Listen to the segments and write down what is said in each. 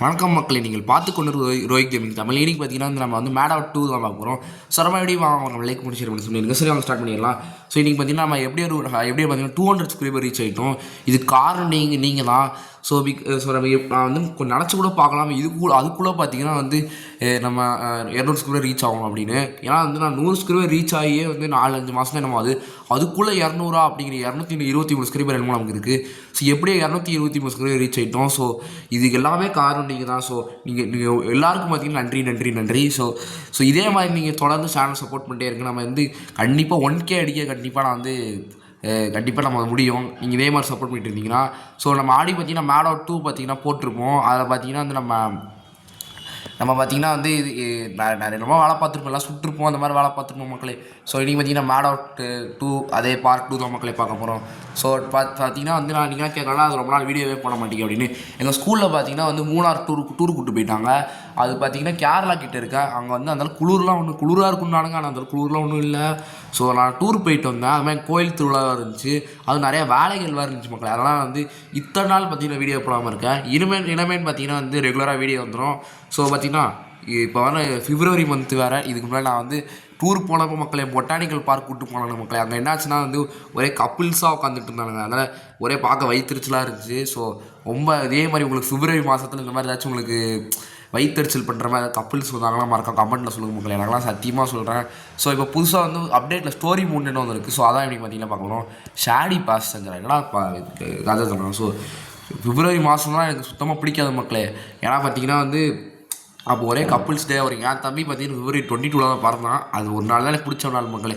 வணக்கம் மக்களை, நீங்கள் பார்த்து கொண்டு ரோஹித் கேமிங் தமிழ். இன்னைக்கு பார்த்தீங்கன்னா நம்ம வந்து மேட் அவுட் 2 தான் பார்க்க போகிறோம். சரமா எப்படி வாங்க லைக் முடிச்சு சொல்லியிருங்க. சரி, அவங்க ஸ்டார்ட் பண்ணிடலாம். ஸோ இன்றைக்கி பார்த்தீங்கன்னா நம்ம எப்படியே பார்த்தீங்கன்னா 200 சப்ஸ்கிரைபர் ரீச் ஆகிட்டோம். இது காரணம் நீங்கள் தான். ஸோ நான் வந்து கொஞ்சம் நினச்சி கூட பார்க்கலாம். அதுக்குள்ளே பார்த்தீங்கன்னா வந்து நம்ம 200 சப்ஸ்கிரைபர் ரீச் ஆகும் அப்படின்னு. ஏன்னா வந்து நான் 100 சப்ஸ்கிரைபர் ரீச் ஆகியே வந்து 4-5 மாதம் தான் நம்ம அதுக்குள்ளே 200 அப்படிங்கிற 223 சப்ஸ்கிரைபர் என்னமோ நமக்கு இருக்குது. ஸோ எப்படியே 223 சப்ஸ்கிரைபர் ரீச் ஆகிட்டோம். ஸோ இதுக்கு எல்லாமே காரணம் நீங்கள் தான். ஸோ நீங்கள் எல்லாருக்கும் பார்த்தீங்கன்னா நன்றி. ஸோ இதே மாதிரி நீங்கள் தொடர்ந்து சேனல் சப்போர்ட் பண்ணிட்டே இருக்கு. நம்ம வந்து கண்டிப்பாக 1K அடிக்க கண்டிப்பாக நம்ம முடியும். நீங்கள் இதே மாதிரி சப்போர்ட் பண்ணிட்டு இருந்தீங்கன்னா. ஸோ நம்ம ஆடி பார்த்தீங்கன்னா மேட் அவுட் 2 பார்த்தீங்கன்னா போட்டிருப்போம். அதில் பார்த்தீங்கன்னா வந்து நம்ம பார்த்தீங்கன்னா வந்து நிறைய ரொம்ப வேலை பார்த்துருப்போம், எல்லாம் சுட்டிருப்போம், அந்த மாதிரி வேலை பார்த்துருப்போம் மக்களே. ஸோ இன்றைக்கி பார்த்தீங்கன்னா மேட் அவுட் 2 அதே பார்ட் 2 தான் மக்களே பார்க்க போகிறோம். ஸோ பார்த்தீங்கன்னா வந்து நீங்கள் கேட்கலாம், அது ரொம்ப நாள் வீடியோவே போட மாட்டேங்க அப்படின்னு. எங்கள் ஸ்கூலில் பார்த்தீங்கன்னா வந்து மூணார் டூர் கூட்டு போயிட்டாங்க. அது பார்த்தீங்கன்னா கேரளா கிட்டே இருக்கேன். அங்கே வந்து அந்த குளிராக இருக்குன்னானுங்க. ஆனால் அந்த குளிர்லாம் ஒன்றும் இல்லை. ஸோ நான் டூர் போயிட்டு வந்தேன். அது மாதிரி கோயில் திருவிழாவாக இருந்துச்சு. அது நிறையா வேலைகள் வேறு இருந்துச்சு மக்களே. அதெல்லாம் வந்து இத்தனை நாள் பார்த்தீங்கன்னா வீடியோ போடாமல் இருக்கேன். இனிமேல் பார்த்தீங்கன்னா வந்து ரெகுலராக வீடியோ வந்துடும். ஸோ பார்த்தீங்கன்னா இப்போ வர பிப்ரவரி மந்த்து வேறு. இதுக்கு முன்னாடி நான் வந்து டூர் போனப்போ மக்களே பொட்டானிக்கல் பார்க் கூப்பிட்டு போனாங்க மக்களே. அங்கே என்னாச்சுன்னா வந்து ஒரே கப்புள்ஸாக உட்காந்துட்டு இருந்தானுங்க. அதனால் ஒரே பார்க்க வயிற்றுச்சலாக இருந்துச்சு. ஸோ ரொம்ப இதே மாதிரி உங்களுக்கு பிப்ரவரி மாதத்தில் இந்த மாதிரி ஏதாச்சும் உங்களுக்கு வயிற்றுச்சல் பண்ணுற மாதிரி கப்புள்ஸ் வந்தாங்கன்னா மறக்க கமெண்ட்டில் சொல்லுங்கள் மக்களே. எனக்குலாம் சத்தியமாக சொல்கிறேன். ஸோ இப்போ புதுசாக வந்து அப்டேட்டில் ஸ்டோரி மூட்னு வந்து இருக்குது. ஸோ அதான் எப்படி பார்த்தீங்கன்னா பார்க்கணும். ஷேடி பாஸ் செஞ்சுறேன் என்னடா கதை சொன்னாங்க. ஸோ பிப்ரவரி மாதம் தான் எனக்கு சுத்தமாக பிடிக்காத மக்களே. ஏன்னா பார்த்தீங்கன்னா வந்து அப்போ ஒரே கப்புள்ஸ் டே வரும். என் தம்பி பார்த்தீங்கன்னா பிப்ரவரி 22 தான் பிறந்தான். அது ஒரு நாள் தான் எனக்கு பிடிச்ச நாள் மக்களே.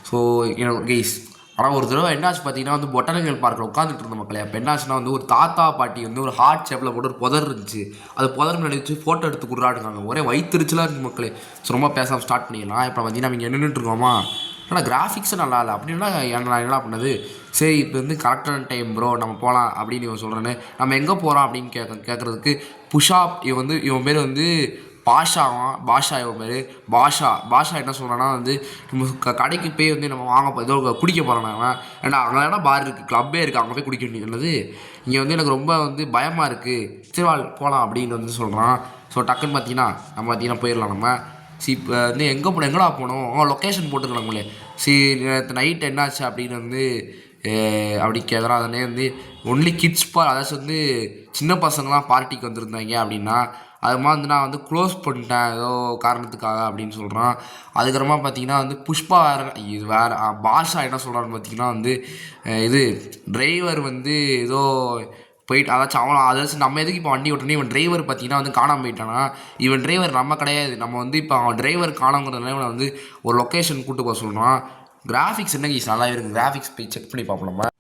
ஸோ எனக்கு கெய்ஸ் ஆனால் ஒரு தடவை என்னாச்சு பார்த்தீங்கன்னா வந்து பொட்டானிக்கல் பார்க்கில் உட்காந்துட்டு இருந்த மக்களே. அப்போ என்னாச்சுன்னா வந்து ஒரு தாத்தா பாட்டி வந்து ஒரு ஹார்ட் ஷேப்பில் போட்டு ஒரு புதர் இருந்துச்சு. அது புதர் நடிச்சு ஃபோட்டோ எடுத்து கொடுறாடுங்க. ஒரே வயிற்றுச்சலாக இருந்துச்சு மக்களே. ஸோ ரொம்ப பேசாமல் ஸ்டார்ட் பண்ணிடலாம். இப்போ பார்த்தீங்கன்னா நீங்கள் நின்றுட்டு இருக்கோமா, ஆனால் கிராஃபிக்ஸும் நல்லா இல்லை அப்படின்னா நான் என்ன பண்ணது, சரி இப்போ வந்து கரெக்டான டைம் ப்ரோ நம்ம போகலாம் அப்படின்னு இவன் சொல்கிறேன்னு. நம்ம எங்கே போகிறோம் அப்படின்னு கேட்குறதுக்கு புஷாப் இவன் பேர் வந்து பாஷா இவன் பேர் பாஷா என்ன சொல்கிறான்னா வந்து நம்ம கடைக்கு போய் வந்து நம்ம வாங்க ஏதோ குடிக்க போகிறோம். அவன் ஏன்னா அங்கே இடம் பார் இருக்குது, கிளப்பே இருக்குது, அங்கே போய் குடிக்க வேண்டியது. இங்கே வந்து எனக்கு ரொம்ப வந்து பயமாக இருக்குது, சரி போகலாம் அப்படின்னு வந்து சொல்கிறான். ஸோ டக்குன்னு பார்த்தீங்கன்னா போயிடலாம் நம்ம. சரி இப்போ வந்து எங்கடா போகணும், லொக்கேஷன் போட்டுக்கலாங்களே. சரி நேற்று நைட் என்னாச்சு அப்படின்னு வந்து அப்படி கேட்குறான். அதனே வந்து ஒன்லி கிட்ஸ் அதாச்சும் வந்து சின்ன பசங்களாம் பார்ட்டிக்கு வந்திருந்தாங்க அப்படின்னா அது மாதிரி வந்து நான் வந்து க்ளோஸ் பண்ணிட்டேன் ஏதோ காரணத்துக்காக அப்படின்னு சொல்கிறான். அதுக்கப்புறமா பார்த்தீங்கன்னா வந்து புஷ்பா வேறு பாஷா என்ன சொல்கிறான்னு பார்த்தீங்கன்னா வந்து இது டிரைவர் வந்து ஏதோ போயிட்டு அதாச்சும் நம்ம எதுக்கு இப்போ வண்டி ஓட்டணும், இவன் டிரைவர் பார்த்தீங்கன்னா வந்து காணாமல் போயிட்டானா. இவன் டிரைவர் நம்ம கிடையாது. நம்ம வந்து இப்போ அவன் டிரைவர் காணாங்கிறதுனால இவனை வந்து ஒரு லொக்கேஷன் கூப்பிட்டு போக சொல்கிறான். கிராஃபிக்ஸ் என்ன நல்லா இருக்குது, கிராஃபிக்ஸ் போய் செக் பண்ணி பார்ப்போம் நம்ம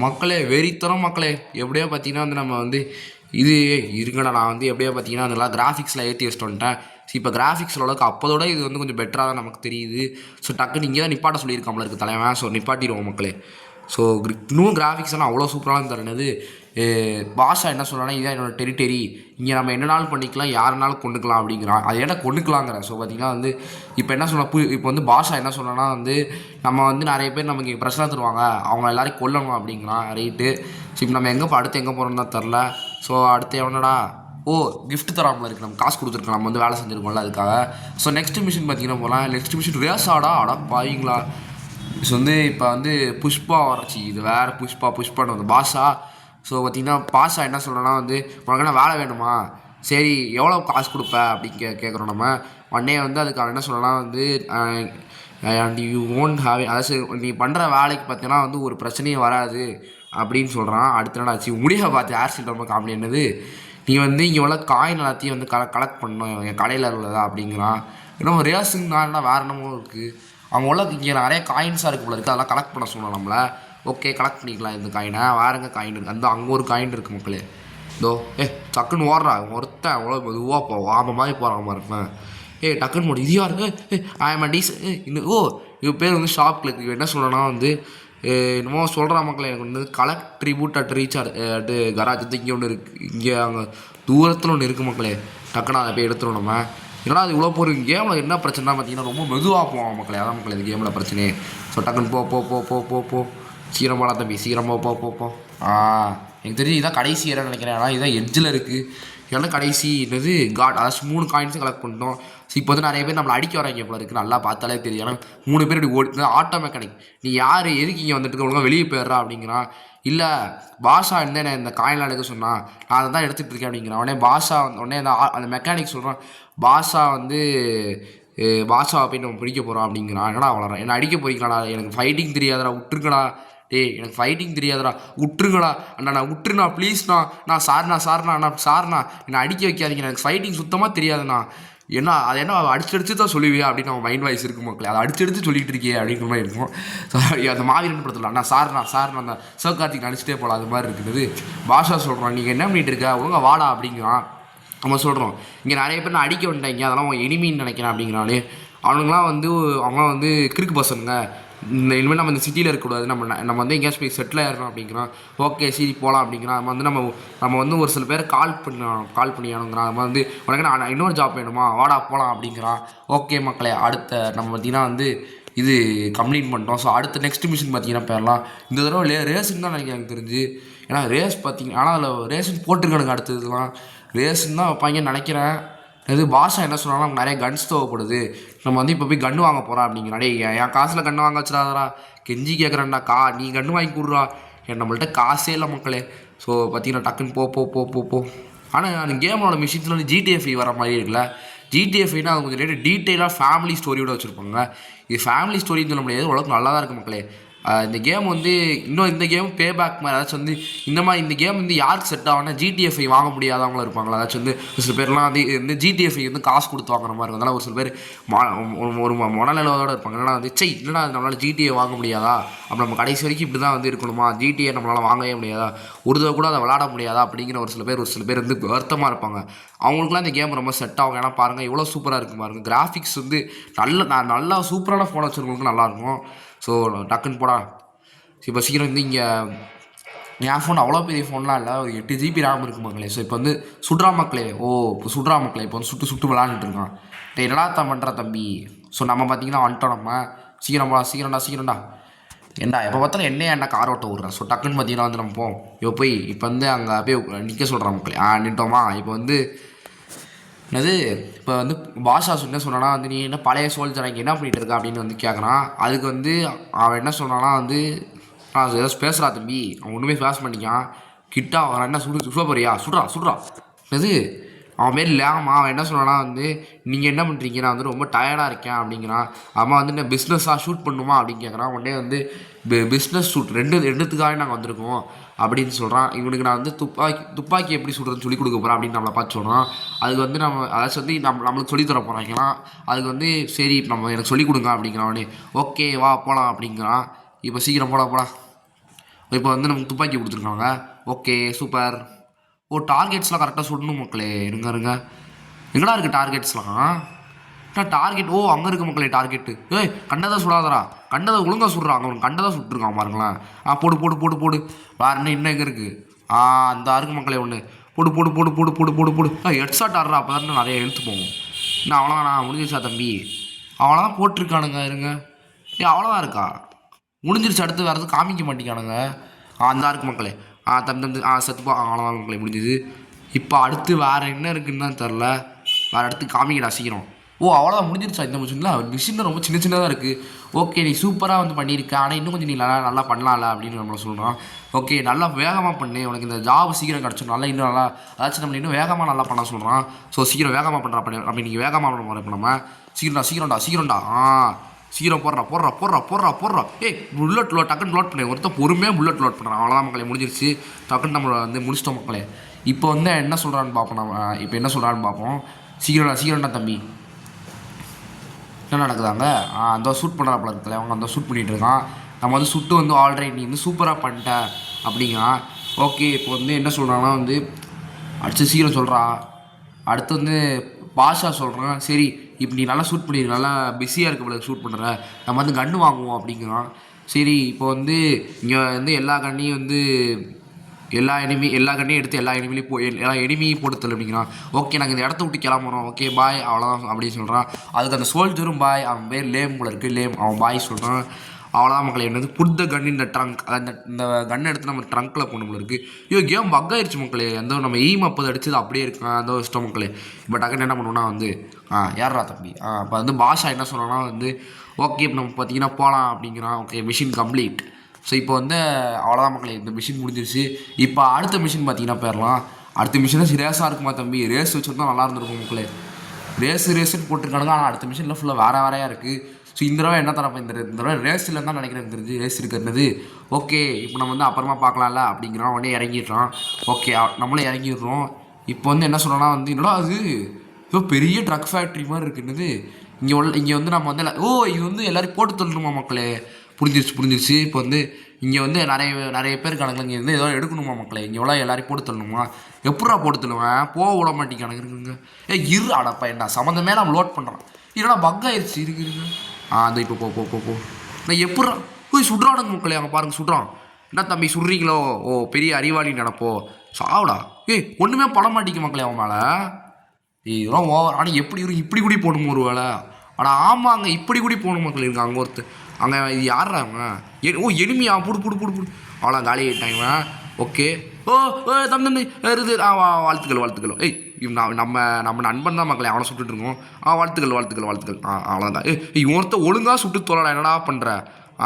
மக்களே. வெறித்தரம் மக்களே. எப்படியோ பார்த்தீங்கன்னா வந்து நம்ம வந்து இது இருக்குடா. நான் வந்து எப்படியோ பார்த்தீங்கன்னா அதெல்லாம் கிராஃபிக்ஸில் ஏற்றி வச்சுட்டு வந்துட்டேன். ஸோ இப்போ கிராஃபிக்ஸில் அளவுக்கு அப்போதோட இது வந்து கொஞ்சம் பெட்டராக தான் நமக்கு தெரியுது. ஸோ டக்குன்னு இங்கே தான் நிப்பாட்ட சொல்லியிருக்காமல இருக்குது தலைவன். ஸோ நிப்பாட்டிடுவோம் மக்களே. ஸோ இன்னும் கிராஃபிக்ஸ் எல்லாம் அவ்வளோ சூப்பராக தரணுது. பாஷா என்ன சொல்கிறான்னா இதான் என்னோடய டெரிட்டரி, இங்கே நம்ம என்னனாலும் பண்ணிக்கலாம், யாருனாலும் கொண்டுக்கலாம் அப்படிங்கிறான். அது ஏன்னா கொண்டுக்கலாங்கிறேன். ஸோ பார்த்திங்கன்னா வந்து இப்போ என்ன சொன்ன இப்போ வந்து பாஷா என்ன சொல்கிறேன்னா வந்து நம்ம வந்து நிறைய பேர் நமக்கு பிரச்சனை தருவாங்க, அவங்க எல்லாரையும் கொல்லணும் அப்படிங்கிறான். ரைட்டு. ஸோ இப்போ நம்ம அடுத்து எங்கே போகிறோம்னு தான் தெரில. ஸோ அடுத்து எவனடா கிஃப்ட் தராமல் இருக்குது, நம்ம காசு கொடுத்துருக்கோம், நம்ம வந்து வேலை செஞ்சுருக்கோம்ல அதுக்காக. ஸோ நெக்ஸ்ட் மிஷின் பார்த்தீங்கன்னா போகலாம். நெக்ஸ்ட் மிஷின் ரேஸாடா பாவீங்களா. ஸோ வந்து இப்போ வந்து புஷ்பா வரச்சு, இது வேறு புஷ்பான்னு வந்து பாஷா. ஸோ பார்த்திங்கன்னா பாஷா என்ன சொல்கிறேன்னா வந்து உனக்கு என்ன வேலை வேணுமா, சரி எவ்வளோ காசு கொடுப்ப அப்படின்னு கேட்குறோம் நம்ம. உடனே வந்து அதுக்கு அவன் என்ன சொல்லனா வந்து அண்ட் யூ ஓன்ட் ஹாவ் அதாச்சும் நீ பண்ணுற வேலைக்கு பார்த்தீங்கன்னா வந்து ஒரு பிரச்சனையும் வராது அப்படின்னு சொல்கிறான். அடுத்த நாள் ஆச்சு முடிய பார்த்து ஆர்சில் ரொம்ப காமெடி என்னது, நீ வந்து இங்கே உள்ள காயின் எல்லாத்தையும் வந்து கலெக்ட் பண்ணணும் என் கடையில் உள்ளதா அப்படிங்கிறான். இன்னும் ரேஸுங்க தான் வேறு என்னமோ இருக்குது. அவங்க உள்ள இங்கே நிறைய காயின்ஸாக இருக்குது போல இருக்குது, அதெல்லாம் கலெக்ட் பண்ண சொன்னோம் நம்மளை. ஓகே கலெக்ட் பண்ணிக்கலாம் இந்த காயினை. வேறுங்க காயின் இருக்குது, அங்கே ஒரு காயின் இருக்குது மக்களே. இதோ டக்குன்னு ஓடுறான் ஒருத்தன் அவ்வளோ மெதுவாக போவோம், ஆமாம் மாதிரி போகிறான் இருப்பேன். டக்குன்னு போடு இது யாரு, ஆமாம் டீஸ் இன்னும் இவன் பேர் வந்து ஷாப் கிளிக். இவன் என்ன சொல்கிறேன்னா வந்து என்னமோ சொல்கிற மக்களே, எனக்கு வந்து collect tribute at recharge at garage இங்கே ஒன்று இருக்குது, இங்கே அங்கே தூரத்தில் ஒன்று இருக்குது மக்களே. டக்குன்னு அதை போய் எடுத்துரும் நம்ம. ஏன்னா அது இவ்வளோ போகிற கேமில் என்ன பிரச்சனை பார்த்தீங்கன்னா ரொம்ப மெதுவாக போவோம் மக்களே. அதான் மக்களே இந்த கேமில் பிரச்சனையே. ஸோ டக்குன்னு போ சீக்கிரமாக தம்பி சீக்கிரமாக போ. எனக்கு தெரிஞ்சு இதான் கடைசி ஏரியா நினைக்கிறேன். ஆனால் இதான் எட்ஜில் இருக்குது. ஏன்னா கடைசி என்னது காட் அதாச்சும் 3 காயின்ஸும் கலெக்ட் பண்ணிட்டோம். ஸோ இப்போ வந்து நிறைய பேர் நம்மளை அடிக்க வராங்க போல இருக்குது, நல்லா பார்த்தாலே தெரியும். ஏன்னா 3 பேர் இப்படி ஓடி ஆட்டோ மெக்கானிக், நீ யார் எதுக்கு இங்கே வந்துட்டு ஒழுங்காக வெளியே போயிடுறா அப்படிங்கிறான். இல்லை பாஷா இருந்தேன் இந்த காயின்லாம் எடுக்க சொன்னான், நான் அதை தான் எடுத்துகிட்டு இருக்கேன் அப்படிங்கிறான். உடனே பாஷா உடனே அந்த மெக்கானிக் சொல்கிறான், பாஷா வந்து பாஷாவை போய் நம்ம பிடிக்க போகிறோம் அப்படிங்கிறான். என்னடா வளரான், என்னை அடிக்க போறீங்களாடா, எனக்கு ஃபைட்டிங் தெரியாதடா விட்டுருக்கடா, டேய் எனக்கு ஃபைட்டிங் தெரியாதடா விட்டுருங்கடா அண்ணா, நான் விட்டுருண்ணா ப்ளீஸ்ண்ணா, நான் சார்ண்ணா என்னை அடிக்க வைக்காதீங்க, எனக்கு ஃபைட்டிங் சுத்தமாக தெரியாதுண்ணா. ஏன்னா அது என்ன அடிச்சு தான் சொல்லுவியா அப்படின்னு அவன் மைண்ட் வாய்ஸ் இருக்கும் மக்களே, அதை அடிச்சு சொல்லிட்டு இருக்கே அப்படிங்கிற மாதிரி இருக்கும். ஸோ அந்த மாவீரன் படத்தில் நான் சார்ண்ணா அந்த சிவகார்த்திக் அடிச்சுட்டே போகலாம், அது மாதிரி இருக்குது. பாஷா சொல்கிறான், நீங்கள் என்ன பண்ணிட்டு இருக்க ஒழுங்கா வாடா அப்படிங்கிறான். நம்ம சொல்கிறோம் இங்கே நிறைய பேர் நான் அடிக்க வந்துட்டாங்க, அதெல்லாம் அவன் எனிமின்னு நினைக்கிறேன் அப்படிங்கிறானே. அவங்களாம் வந்து கிறுக்கு பசங்க, இனிமேல் நம்ம இந்த சிட்டியில் இருக்கக்கூடாது, நம்ம வந்து எங்கேயாச்சும் போய் செட்டில் ஆயிடணும் அப்படிங்கிறான். ஓகே சரி போகலாம் அப்படிங்கிறான். நம்ம வந்து ஒரு சில பேர் கால் பண்ணியானுங்கிறான். நம்ம வந்து உனக்கு நான் இன்னொரு ஜாப் வேணுமா, வாடா போகலாம் அப்படிங்கிறான். ஓகே மக்களே, அடுத்த நம்ம பார்த்திங்கன்னா வந்து இது கம்ப்ளீட் பண்ணிட்டோம். ஸோ அடுத்த நெக்ஸ்ட் மிஷின் பார்த்தீங்கன்னா போயிடலாம். இந்த தடவை ரேஸுன்னு தான் நினைக்கிறேன் எனக்கு தெரிஞ்சு. ஏன்னா ரேஸ் பார்த்தீங்க, ஆனால் அதில் ரேஸுன்னு போட்டிருக்கானுங்க, அடுத்ததுலாம் ரேஸுன்னு தான் வைப்பாங்கன்னு நினைக்கிறேன். இது பாஷா என்ன சொன்னாலும் நமக்கு நிறைய கன்ஸ் தேவைப்படுது, நம்ம வந்து இப்போ போய் கன்று வாங்க போகிறோம் அப்படிங்கிற. டே என் காசில் கன்று வாங்க வச்சிடாதரா, கெஞ்சி கேட்குறேன்டா, நீ கன்று வாங்கி கொடுறா, நம்மள்ட்ட காசே இல்லை மக்களே. ஸோ பார்த்தீங்கன்னா டக்குன்னு போ. ஆனால் அந்த கேமோட மிஷின்ஸில் வந்து ஜிடிஎஃப்ஐ வர மாதிரி இருக்குல்ல. ஜிடிஎஃப்ஐனா அது கொஞ்சம் டீட்டெயிலாக ஃபேமிலி ஸ்டோரியோட வச்சுருப்பாங்க. இது ஃபேமிலி ஸ்டோரின்னு சொல்ல முடியாது, உலகம் நல்லா தான் இருக்குது மக்களே. இந்த கேம் வந்து இன்னும் இந்த கேம் பே பேக் மாதிரி ஏதாச்சும் வந்து இந்த மாதிரி இந்த கேம் வந்து யாருக்கு செட் ஆகும்னா ஜிடிஎஃப்ஐ வாங்க முடியாதவங்களும் இருப்பாங்களா. ஏதாச்சும் வந்து ஒரு சில பேர்லாம் வந்து இந்த ஜிடிஎஃப்ஐ வந்து காசு கொடுத்து வாங்குற மாதிரி இருக்கும். அதனால் ஒரு சில பேர் ஒரு மனநிலவோடு இருப்பாங்க. ஏன்னா வந்து இல்லைனா நம்மளால் ஜிடிஏ வாங்க முடியாதா, அப்போ நம்ம கடைசி வரைக்கும் இப்படி தான் வந்து இருக்கணுமா, ஜிடிஏ நம்மளால் வாங்கவே முடியாதா, ஒரு தடவை கூட அதை விளாட முடியாதா அப்படிங்கிற ஒரு சில பேர் வந்து வருத்தமாக இருப்பாங்க. அவங்களுக்குலாம் இந்த கேம் ரொம்ப செட் ஆகும். ஏன்னா பாருங்கள் இவ்வளோ சூப்பராக இருக்குது பாருங்கள், கிராஃபிக்ஸ் வந்து நல்லா சூப்பரான ஃபோன் வச்சுருக்கவங்களுக்கு நல்லாயிருக்கும். ஸோ டக்குன்னு போடா. இப்போ சீக்கிரம் வந்து இங்கே என் ஃபோன் அவ்வளோ பெரிய ஃபோன்லாம் இல்லை, ஒரு 8 GB ரேம் இருக்குது மக்களே. ஸோ இப்போ வந்து சுட்ரா மக்களே, இப்போ சுட்ரா மக்களே, இப்போ வந்து சுட்டு விளாண்டுட்டு இருக்கான். என்னடா பண்ணுறா தம்பி. ஸோ நம்ம பார்த்தீங்கன்னா வந்துட்டோம், நம்ம சீக்கிரம்டா ஏண்டா எப்போ பார்த்தாலும் என்ன கார் ஓட்ட விட்றேன். ஸோ டக்குன்னு பார்த்தீங்கன்னா வந்து நம்ம இப்போ வந்து அங்கே போய் நிற்க சொல்கிறான் மக்களே. நின்ட்டோமா. இப்போ வந்து என்னது இப்போ வந்து பாஷா என்ன சொன்னான்னா வந்து நீ என்ன பழைய சோல்ஜர் இங்கே என்ன பண்ணிகிட்டு இருக்க அப்படின்னு வந்து கேட்குறான். அதுக்கு வந்து அவன் என்ன சொன்னான்னா வந்து நான் ஏதாச்சும் பேசுகிறா தம்பி, அவன் ஒன்றுமே பேச பண்ணிக்கான். கிட்டா அவன் என்ன சுட போறியா, சுட்றா இது அவன் மாரி இல்லாமல் அவன் என்ன சொன்னான்னா வந்து நீங்கள் என்ன பண்ணுறீங்க, நான் வந்து ரொம்ப டயர்டாக இருக்கேன் அப்படிங்கிறான். அவன் வந்து என்ன பிஸ்னஸாக ஷூட் பண்ணுமா அப்படின்னு கேட்குறான். உடனே வந்து பிஸ்னஸ் ஷூட் ரெண்டுத்துக்காக நாங்கள் வந்திருக்கோம் அப்படின்னு சொல்கிறான். இவனுக்கு நான் வந்து துப்பாக்கி எப்படி சுடுறதுன்னு சொல்லி கொடுக்க போகிறேன் அப்படின்னு நம்மளை பார்த்து சொல்கிறான். அதுக்கு வந்து நம்ம அதாச்சும் வந்து நம்மளுக்கு சொல்லித்தர போகிறாங்கன்னா அதுக்கு வந்து சரி நம்ம எனக்கு சொல்லிக் கொடுங்க அப்படிங்கிறான். உடனே ஓகே வா போகலாம் அப்படிங்கிறான். இப்போ சீக்கிரம் போடா. இப்போ வந்து நமக்கு துப்பாக்கி கொடுத்துருக்காங்க. Okay super. டார்கெட்ஸ்லாம் கரெக்டாக சுடணும் மக்களே. இருங்க எங்கடா இருக்குது டார்கெட்ஸ்லாம்? டார்கெட் அங்கே இருக்குது மக்களே டார்கெட்டு. கண்டதை சுடாதரா, கண்டதை ஒழுங்காக சுடுறாங்க, அவனுக்கு கண்டதை சுட்டுருக்கான் பாருங்களேன். போடு வேறு இன்னும் எங்கே இருக்குது? அந்த இருக்கு மக்களே ஒன்று. போடு ஹெட்ஷாட் ஆடுறா, அப்போ தான் நிறைய எழுத்து போகும். இன்னும் அவ்வளோதானா, முடிஞ்சிருச்சா தம்பி? அவ்வளோதான் போட்டிருக்கானுங்க. இருங்க அவ்வளோதான் இருக்கா, முடிஞ்சிருச்சு. அடுத்து வேறு எதுவும் காமிக்க மாட்டேங்கானுங்க. அந்த இருக்கு மக்களே. தம்பி செத்துப்பா. அவ்வளோதான் மக்களே முடிஞ்சுது. இப்போ அடுத்து வேறு என்ன இருக்குன்னு தான் தெரில, வேறு அடுத்து காமிக்கடா சீக்கிரம். அவ்வளோதான் முடிஞ்சிருச்சா இந்த மிஷின் ரொம்ப சின்னதாக இருக்குது. ஓகே நீ சூப்பராக வந்து பண்ணியிருக்க, ஆனால் இன்னும் கொஞ்சம் நீ நல்லா பண்ணலாம்ல அப்படின்னு நம்மளை சொல்கிறான். ஓகே நல்லா வேகமாக பண்ணு, உனக்கு இந்த ஜாப் சீக்கிரம் கிடச்சிடும், இன்னும் நல்லா அதாச்சும் நம்ம இன்னும் வேகமாக நல்லா பண்ண சொல்கிறான். ஸோ சீக்கிரம் வேகமாக பண்ணுறா அப்படி நீங்கள் வேகமாக பண்ண போகிற. இப்போ நம்ம சீக்கிரம்டா சீக்கிரம் போடுறா. புல்லட் டக்குன்னு லோட் பண்ணி ஒருத்தர் பொறுமையாக புல்லட் லோட் பண்ணுறான். அவ்வளோதான் மக்களே முடிஞ்சிருச்சு. டக்குன்னு நம்மளை வந்து முடிச்சிட்டோம் மக்களே. இப்போ வந்து என்ன சொல்கிறான்னு பார்ப்போம். நம்ம இப்போ என்ன சொல்கிறான்னு பார்ப்போம். சீக்கிரம்டா தம்பி. என்ன நடக்குதாங்க? அந்த ஷூட் பண்ணுறாப்புல இருக்குல்ல, அவங்க அந்த ஷூட் பண்ணிகிட்டு இருக்கான். நம்ம வந்து சுட்டு வந்து ஆல்ரெடி நீ வந்து சூப்பராக பண்ணிட்ட அப்படிங்கிறான். ஓகே இப்போ வந்து என்ன சொல்கிறான்னா வந்து அடுத்து சீக்கிரம் சொல்கிறா. அடுத்து வந்து பாஷா சொல்கிறான், சரி இப்போ நீ நல்லா ஷூட் பண்ணிடு, நல்லா பிஸியாக இருக்க ஷூட் பண்ணுற, நம்ம வந்து கன்று வாங்குவோம் அப்படிங்கிறான். சரி இப்போ வந்து இங்கே வந்து எல்லா கண்ணையும் வந்து எல்லா கண்ணையும் எடுத்து எல்லா எனிமியும் போட்டு அப்படிங்கிறான். ஓகே நாங்கள் இந்த இடத்த விட்டு கிளம்புறோம், ஓகே பாய் அவ்வளோதான் அப்படின்னு சொல்கிறான். அதுக்கு அந்த சோல்ஜரும் பாய், அவன் பேர் லேம் போல இருக்குது, லேம் அவன் பாய் சொல்கிறான். அவ்வளோதான் மக்களே. என்னது புட் த கன் இந்த ட்ரங்க், அந்த இந்த கன் எடுத்து நம்ம ட்ரங்க்கில் போன போல இருக்குது. ஐயோ கேம் பக் ஆயிடுச்சு மக்களே. எந்த நம்ம எய்ம் அப்போது அடிச்சது அப்படியே இருக்கான் அந்த இஷ்டம் மக்களே. இப்போ டக்குன்னு என்ன பண்ணுவோம்னா வந்து ஏறா தம்பி. இப்போ வந்து பாஷா என்ன சொல்கிறான்னா வந்து ஓகே இப்போ நம்ம பார்த்தீங்கன்னா போகலாம் அப்படிங்கிறான். Okay machine complete. ஸோ இப்போ வந்து அவ்வளோதான் மக்களே, இந்த மிஷின் முடிஞ்சிருச்சு. இப்போ அடுத்த மிஷின் பார்த்தீங்கன்னா போயிடலாம். அடுத்த மிஷினும் ரேஸாக இருக்குமா தம்பி? ரேஸ் வச்சுருந்தா நல்லா இருந்திருக்கும் மக்களே. ரேஸுன்னு போட்டிருக்கானுங்க. ஆனால் அடுத்த மிஷினில் ஃபுல்லாக வேறையாக இருக்குது. ஸோ இந்த தடவை என்ன தரப்போ இந்த தடவை ரேஸ் இல்லைன்னு தான் நினைக்கிறேன். தெரிஞ்சு ரேஸ் இருக்கிறது. ஓகே இப்போ நம்ம வந்து அப்புறமா பார்க்கலாம்ல அப்படிங்கிறான். உடனே இறங்கிடுறான். ஓகே நம்மளும் இறங்கிடுறோம். இப்போ வந்து என்ன சொல்கிறோன்னா வந்து என்னடா அது இப்போ பெரிய ட்ரக் ஃபேக்ட்ரி மாதிரி இருக்குன்னது. இங்கே வந்து நம்ம வந்து இது வந்து எல்லோரும் போட்டு தள்ளணுமா மக்களே? புரிஞ்சிருச்சு. இப்போ வந்து இங்கே வந்து நிறைய பேர் கணக்கில் இங்கே வந்து ஏதோ எடுக்கணுமா மக்களே? இங்கே எவ்வளோ எல்லாரையும் போட்டு தள்ளணுமா? எப்படா போட்டு தள்ளுவேன்? போக விட மாட்டேங்க இருக்குங்க. இரு அடப்பா என்ன சம்மந்தமே நம்ம லோட் பண்ணுறான். இல்லைனா பக் ஆயிடுச்சு இருக்குங்க. அந்த இப்போ போ நான் எப்படா சுடுறானுங்க மக்களே. அங்கே பாருங்க சுடுறான். என்ன தம்பி சுடுறீங்களோ? பெரிய அறிவாளி நினப்போ சாவுடா. ஒன்றுமே பட மாட்டேங்க மக்களே அவன் மேலே. இதெல்லாம் ஓவர். ஆனால் எப்படி இப்படி கூடி போகணும் ஒரு வேலை. ஆனால் ஆமாங்க இப்படி கூடி போகணும் மக்கள் இருக்கு. அங்கே ஒருத்தர் அங்கே இது யாருறாங்க? எனிமியா? புடு அவ்வளோ காலி ஆகிட்டாங்க. ஓகே தம்பி இருது. வாழ்த்துக்கள். நம்ம நண்பன் தான் மக்களே. அவனை சுட்டுட்டு இருக்கோம். வாழ்த்துக்கள். அவ்வளோதான். இவொருத்த ஒழுங்காக சுட்டு தோலடா. என்னடா பண்ணுற?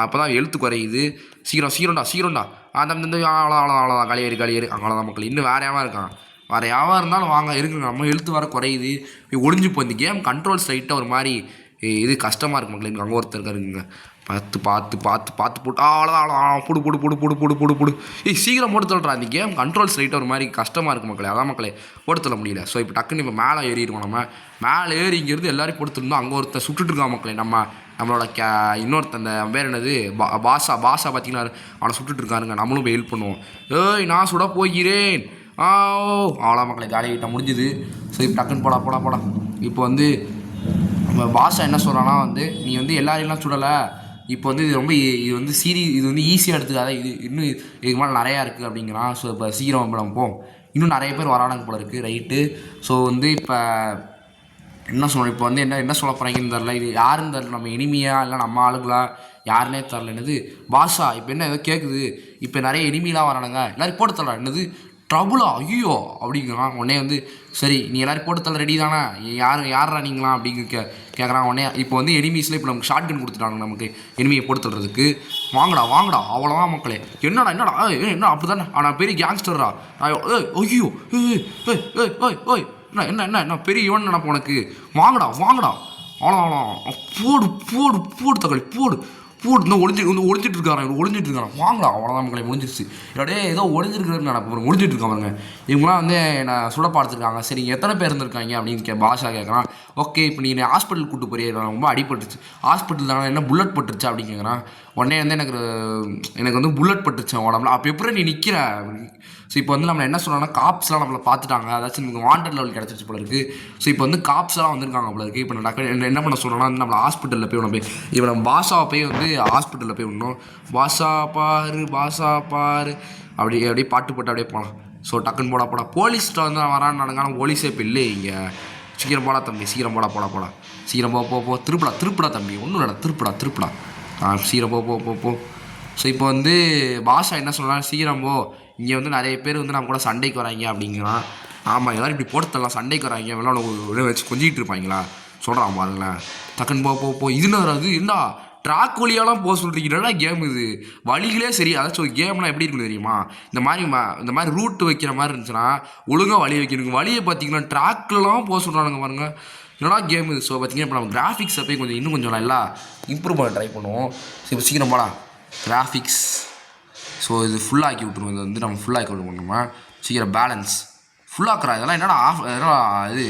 அப்போ தான் எழுத்து குறையுது. சீக்கிரம்டா. அந்த அவ்வளோதான் களியேறு. அவ்வளோதான் மக்கள். இன்னும் வேறையாமல் இருக்கான். வேறு யாவாக இருந்தாலும் வாங்க இருக்குங்க. நம்ம எழுத்து வர குறையுது. ஒளிஞ்சு போய் இந்த கேம் கண்ட்ரோல்ஸ் லைட்டாக ஒரு மாதிரி இது கஷ்டமாக இருக்கு மக்கள். எனக்கு அங்கே ஒருத்தர் இருக்காருங்க. பார்த்து போட்டு அவ்வளோதான் போடு. சீக்கிரம் போட்டு தள்ளுறா. இந்த கேம் கண்ட்ரோல்ஸ் லைட்டாக ஒரு மாதிரி கஷ்டமாக இருக்குது மக்களே. அதான் மக்களே போட்டு தள்ள முடியல. ஸோ இப்போ டக்குன்னு இப்போ மேலே ஏறிடுவோம். நம்ம மேலே ஏறி இங்கேருந்து எல்லோரும் போட்டு தள்ளணும். அங்கே ஒருத்தர் சுட்டுட்டு இருக்கான் மக்களே. நம்மளோட இன்னொருத்தன் அந்த பேர் என்னது பாஷா பார்த்தீங்கன்னா அவனை சுட்டுட்டு இருக்காருங்க. நம்மளும் போய் ஹெல்ப் பண்ணுவோம். நான் சுட போகிறேன். அவ்வளோ மக்களே காலிகிட்ட முடிஞ்சுது. ஸோ இப்போ டக்குன்னு போடா. இப்போ வந்து நம்ம பாஷா என்ன சொல்கிறான்னா வந்து நீ வந்து எல்லாரையும் சுடலை. இப்போ வந்து இது வந்து இது வந்து ஈஸியாக எடுத்துக்காத. இது இன்னும் இதுக்கு மேலே நிறையா இருக்குது அப்படிங்கிறான். ஸோ இப்போ சீக்கிரம் நம்ம போவோம். இன்னும் நிறைய பேர் வரானுங்க போல இருக்குது. ரைட்டு. ஸோ வந்து இப்போ என்ன சொல்லணும்? இப்போ வந்து என்ன சொல்ல போகிறாங்கன்னு தெரில. இது யாருன்னு தெரில. நம்ம எனிமியா இல்லை நம்ம ஆளுங்களா யாருன்னே தெரில. என்னது பாஷா இப்போ என்ன ஏதோ கேட்குது. இப்போ நிறைய எனிமிலாம் வரானுங்க. எல்லோரும் போட்டு தரலாம். என்னது ட்ரபுளா? ஐயோ அப்படிங்கிறான். உடனே வந்து சரி நீ எல்லோரும் போட்டு தள்ள ரெடி தானே? யாரா நீங்களாம் அப்படிங்க கேட்குறான். உடனே இப்போ வந்து எனிமீஸில் இப்போ நமக்கு ஷார்ட் கன் கொடுத்துட்டாங்க. நமக்கு எனிமியை போட்டு தள்ளுறதுக்கு. வாங்கடா அவ்வளோதான் மக்களே. என்னடா என்ன அப்படி தானே? ஆனால் பெரிய கேங்ஸ்டரா? ஐயோ என்ன பெரிய இவன் நினப்ப உனக்கு? வாங்கடா அவ்வளோதான். போடு தக்காளி போடு. இன்னும் ஒளிஞ்சிட்டு இருக்கான். வாங்கடா அவ்வளோதான் மக்களை முடிஞ்சிருச்சு. என்னோடய ஏதோ ஒளிஞ்சிருக்கிறதுன்னு நினைப்பேன். ஒளிஞ்சிட்டு இருக்கான் பாருங்க. இவங்களாம் வந்து நான் சுட பார்த்துருக்காங்க. சரி எத்தனை பேர் இருந்திருக்காங்க அப்படின்னு பாஷா கேட்குறான். ஓகே இப்போ நீ ஹாஸ்பிட்டல் கூப்பிட்டு போறியே, ரொம்ப அடிபட்டுருச்சு. ஹாஸ்பிட்டல் தானே என்ன புல்லட் பட்டுருச்சா அப்படின்னு கேட்குறான். உடனே வந்து எனக்கு வந்து புல்லட் பட்டுருச்சு உடம்புல. அப்போ எப்படி நீ நிற்கிற? ஸோ இப்போ வந்து நம்ம என்ன சொல்கிறோம்னா காப்ஸ்லாம் நம்மளை பார்த்துட்டாங்க. அதாச்சும் நமக்கு வாண்டட் லெவல் கிடச்சிருச்சு போல இருக்குது. ஸோ இப்போ வந்து காப்ஸ்லாம் வந்திருக்காங்க போல இருக்குது. இப்போ நான் என்ன பண்ண சொல்கிறேன்னா வந்து நம்மளை ஹாஸ்பிட்டலில் போய் இப்போ நம்ம பாஷாவை போய் வந்து ஹாஸ்பிட்டலில் போய் விடணும். பாஷா பாரு அப்படியே பாட்டு போட்டு அப்படியே போகலாம். ஸோ டக்குன்னு போடா. போலீஸ்கிட்ட வந்து வரான்னு நடங்க. போலீஸே இப்போ இல்லை இங்கே. சீக்கிரம் போடா தம்பி. சீக்கிரம் போடா. சீக்கிரம் போ. திருப்படா தம்பி. ஒன்றும் இல்லைடா. திருப்படா. சீக்கிரம் போ. ஸோ இப்போ வந்து பாஷா என்ன சொல்கிறாங்க? சீக்கிரம் போ. இங்கே வந்து நிறைய பேர் வந்து நம்ம கூட சண்டைக்கு வராங்க அப்படிங்கிறான். ஆமாம் எல்லோரும் இப்படி போட்டுத்தரலாம். சண்டைக்கு வராங்க விளையாட வச்சு கொஞ்சிக்கிட்டு இருப்பாங்களா சொல்கிறான் பாருங்களேன். டக்குன்னு போ. இதுன்னு வராது இருந்தா ட்ராக் வழியாலாம் போக சொல்கிறீங்கன்னா கேம் இது வழிகளே சரி. அதாச்சும் ஒரு கேம்லாம் எப்படி இருக்குன்னு தெரியுமா? இந்த மாதிரி ரூட் வைக்கிற மாதிரி இருந்துச்சுன்னா ஒழுங்காக வழி வைக்கணுங்க. வழியை பார்த்தீங்கன்னா ட்ராக்லாம் போக சொல்கிறானுங்க பாருங்க. என்னடா கேம் இது? ஸோ பார்த்தீங்கன்னா இப்போ நம்ம கிராஃபிக்ஸை போய் இன்னும் கொஞ்சம் நல்லா இம்ப்ரூவ் பண்ண ட்ரை பண்ணுவோம். இப்போ சீக்கிரம் போடா கிராஃபிக்ஸ். ஸோ இது ஃபுல்லாக்கி விட்ருவோம். இது வந்து நம்ம ஃபுல்லாக்கி விட்டுருவோம். சீக்கிரம் பேலன்ஸ் ஃபுல்லாக்குறா. இதெல்லாம் என்னடா இது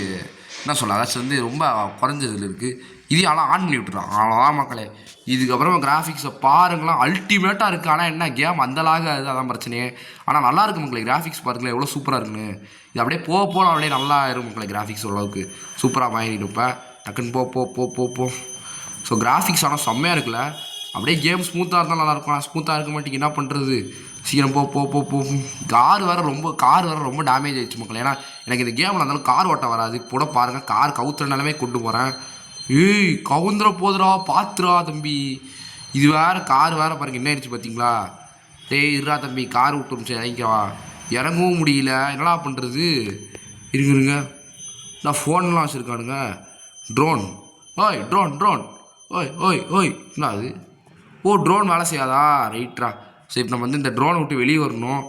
என்ன சொல்ல? அதாச்சும் வந்து ரொம்ப குறைஞ்சதில் இருக்குது. இது ஆனால் ஆன் பண்ணி விட்டுறான். அவ்வளோதான் மக்களே. இதுக்கப்புறமா கிராஃபிக்ஸை பாருங்களா அல்டிமேட்டாக இருக்குது. ஆனால் என்ன கேம் அந்தளாக அது அதான் பிரச்சனையே. ஆனால் நல்லா இருக்குது மக்களே. கிராஃபிக்ஸ் பாருங்களேன் எவ்வளோ சூப்பராக இருக்குன்னு. இது அப்படியே போக அப்படியே நல்லா இருக்கும் மக்களே. கிராஃபிக்ஸ் ஓரளவுக்கு சூப்பராக வாங்கிட்டு இருப்பேன். டக்குன்னு போ. ஸோ கிராஃபிக்ஸ் ஆனால் செம்மையாக இருக்குல்ல. அப்படியே கேம் ஸ்மூத்தாக இருந்தால் நல்லாயிருக்கும். ஸ்மூத்தாக இருக்க மாட்டேங்க. என்ன பண்ணுறது? சீக்கிரம் போ. கார் வேறு ரொம்ப டேமேஜ் ஆகிடுச்சு மக்கள். ஏன்னா எனக்கு இந்த கேமில் இருந்தாலும் கார் ஓட்ட வராது. கூட பாருங்கள் கார் கவுத்துற நிலமே கொண்டு போகிறேன். கவுந்துட போதுரா பார்த்துரா தம்பி. இது வேறு கார் வேறு பாருங்க என்ன ஆயிடுச்சு பார்த்தீங்களா? டேய் இருடா தம்பி, கார் விட்டு வந்துச்சு இறங்கிக்கவா. இறங்கவும் முடியல, என்னடா பண்ணுறது? இருங்க, நான் ஃபோன்லாம் வச்சுருக்கானுங்க. ட்ரோன், ஓய் ட்ரோன் ட்ரோன், ஓய் ஓய் ஓய், என்ன அது? ஓ ட்ரோன் வேலை செய்யாதா? ரைட்ரா. சரி இப்போ நம்ம வந்து இந்த ட்ரோனை விட்டு வெளியே வரணும்.